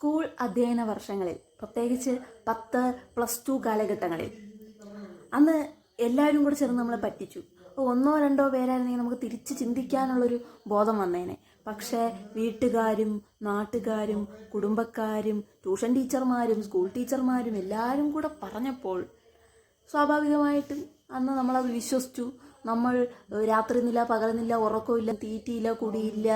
School അധ്യയന വർഷങ്ങളിൽ, പ്രത്യേകിച്ച് 10+2 കാലഘട്ടങ്ങളിൽ അന്ന് എല്ലാവരും കൂടെ ചേർന്ന് നമ്മളെ പറ്റിച്ചു. ഒന്നോ രണ്ടോ പേരായിരുന്നെങ്കിൽ നമുക്ക് തിരിച്ച് ചിന്തിക്കാനുള്ളൊരു ബോധം വന്നേനെ. പക്ഷേ വീട്ടുകാരും നാട്ടുകാരും കുടുംബക്കാരും ട്യൂഷൻ ടീച്ചർമാരും സ്കൂൾ ടീച്ചർമാരും എല്ലാവരും കൂടെ പറഞ്ഞപ്പോൾ സ്വാഭാവികമായിട്ടും അന്ന് നമ്മളത് വിശ്വസിച്ചു. നമ്മൾ രാത്രിന്നില്ല പകലുന്നില്ല ഉറക്കമില്ല തീറ്റിയില്ല കുടിയില്ല,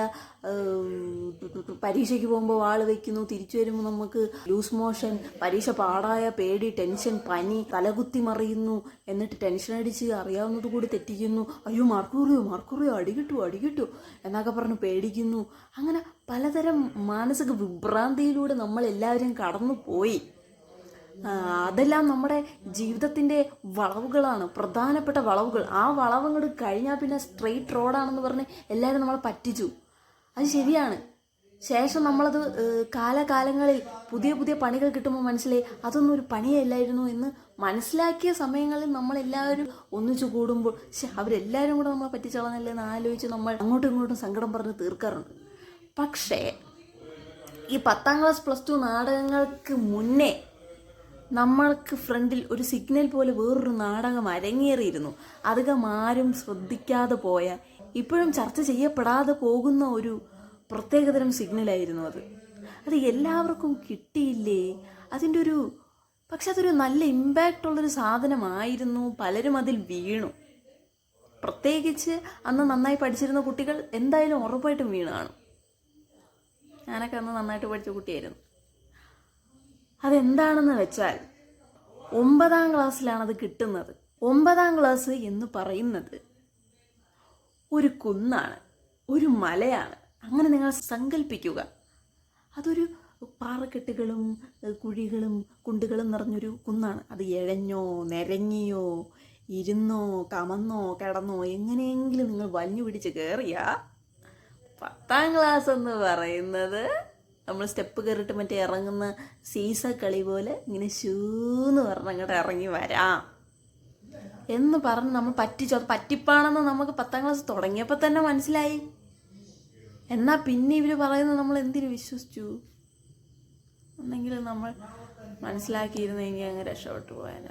പരീക്ഷയ്ക്ക് പോകുമ്പോൾ വാള് വയ്ക്കുന്നു, തിരിച്ചു വരുമ്പോൾ നമുക്ക് ലൂസ് മോഷൻ, പരീക്ഷ പാടായ പേടി, ടെൻഷൻ, പനി, തലകുത്തി മറിയുന്നു, എന്നിട്ട് ടെൻഷൻ അടിച്ച് അറിയാവുന്നത് കൂടി തെറ്റിക്കുന്നു. അയ്യോ മാർക്കുറിയോ അടികിട്ടു എന്നൊക്കെ പറഞ്ഞ് പേടിക്കുന്നു. അങ്ങനെ പലതരം മാനസിക വിഭ്രാന്തിയിലൂടെ നമ്മൾ എല്ലാവരും കടന്നു പോയി. അതെല്ലാം നമ്മുടെ ജീവിതത്തിൻ്റെ വളവുകളാണ്, പ്രധാനപ്പെട്ട വളവുകൾ. ആ വളവങ്ങൾ കഴിഞ്ഞാൽ പിന്നെ സ്ട്രെയിറ്റ് റോഡാണെന്ന് പറഞ്ഞ് എല്ലാവരും നമ്മളെ പറ്റിച്ചു. അത് ശരിയാണ്. ശേഷം നമ്മളത് കാലകാലങ്ങളിൽ പുതിയ പണികൾ കിട്ടുമ്പോൾ മനസ്സിലായി അതൊന്നും ഒരു പണിയല്ലായിരുന്നു എന്ന് മനസ്സിലാക്കിയ സമയങ്ങളിൽ നമ്മളെല്ലാവരും ഒന്നിച്ചു കൂടുമ്പോൾ അവരെല്ലാവരും കൂടെ നമ്മളെ പറ്റിച്ചളഞ്ഞല്ലേ എന്ന് ആലോചിച്ച് നമ്മൾ അങ്ങോട്ടും ഇങ്ങോട്ടും സങ്കടം പറഞ്ഞ് തീർക്കാറുണ്ട്. പക്ഷേ ഈ 10ാം ക്ലാസ് +2 നാടകങ്ങൾക്ക് മുന്നേ നമ്മൾക്ക് ഫ്രണ്ടിൽ ഒരു സിഗ്നൽ പോലെ വേറൊരു നാടകം അരങ്ങേറിയിരുന്നു. അധികം ആരും ശ്രദ്ധിക്കാതെ പോയ, ഇപ്പോഴും ചർച്ച ചെയ്യപ്പെടാതെ പോകുന്ന ഒരു പ്രത്യേകതരം സിഗ്നലായിരുന്നു അത് എല്ലാവർക്കും കിട്ടിയില്ലേ? പക്ഷെ അതൊരു നല്ല ഇമ്പാക്റ്റ് ഉള്ളൊരു സാധനമായിരുന്നു. പലരും അതിൽ വീണു. പ്രത്യേകിച്ച് അന്ന് നന്നായി പഠിച്ചിരുന്ന കുട്ടികൾ എന്തായാലും ഉറപ്പായിട്ടും വീണാണ്. ഞാനൊക്കെ അന്ന് നന്നായിട്ട് പഠിച്ച കുട്ടിയായിരുന്നു. അതെന്താണെന്ന് വെച്ചാൽ 9ാം ക്ലാസ്സിലാണത് കിട്ടുന്നത്. 9ാം ക്ലാസ് എന്ന് പറയുന്നത് ഒരു കുന്നാണ്, ഒരു മലയാണ്. അങ്ങനെ നിങ്ങൾ സങ്കല്പിക്കുക. അതൊരു പാറക്കെട്ടുകളും കുഴികളും കുണ്ടുകളും നിറഞ്ഞൊരു കുന്നാണ്. അത് എഴഞ്ഞോ നിരങ്ങിയോ ഇരുന്നോ കമന്നോ കിടന്നോ എങ്ങനെയെങ്കിലും നിങ്ങൾ വലിഞ്ഞു പിടിച്ച് കയറിയാ 10ാം ക്ലാസ് എന്ന് പറയുന്നത് നമ്മൾ സ്റ്റെപ്പ് കയറിയിട്ട് മറ്റേ ഇറങ്ങുന്ന സീസ കളി പോലെ ഇങ്ങനെ ഷൂന്ന് പറഞ്ഞ് അങ്ങോട്ട് ഇറങ്ങി വരാം എന്ന് പറഞ്ഞ് നമ്മൾ പറ്റിച്ചു. അത് പറ്റിപ്പാണെന്ന് നമുക്ക് 10ാം ക്ലാസ് തുടങ്ങിയപ്പോൾ തന്നെ മനസ്സിലായി. എന്നാൽ പിന്നെ ഇവർ പറയുന്നത് നമ്മൾ എന്തിനു വിശ്വസിച്ചു? എന്നെങ്കിലും നമ്മൾ മനസ്സിലാക്കിയിരുന്നെങ്കിൽ അങ്ങ് രക്ഷപ്പെട്ടു പോയാൽ.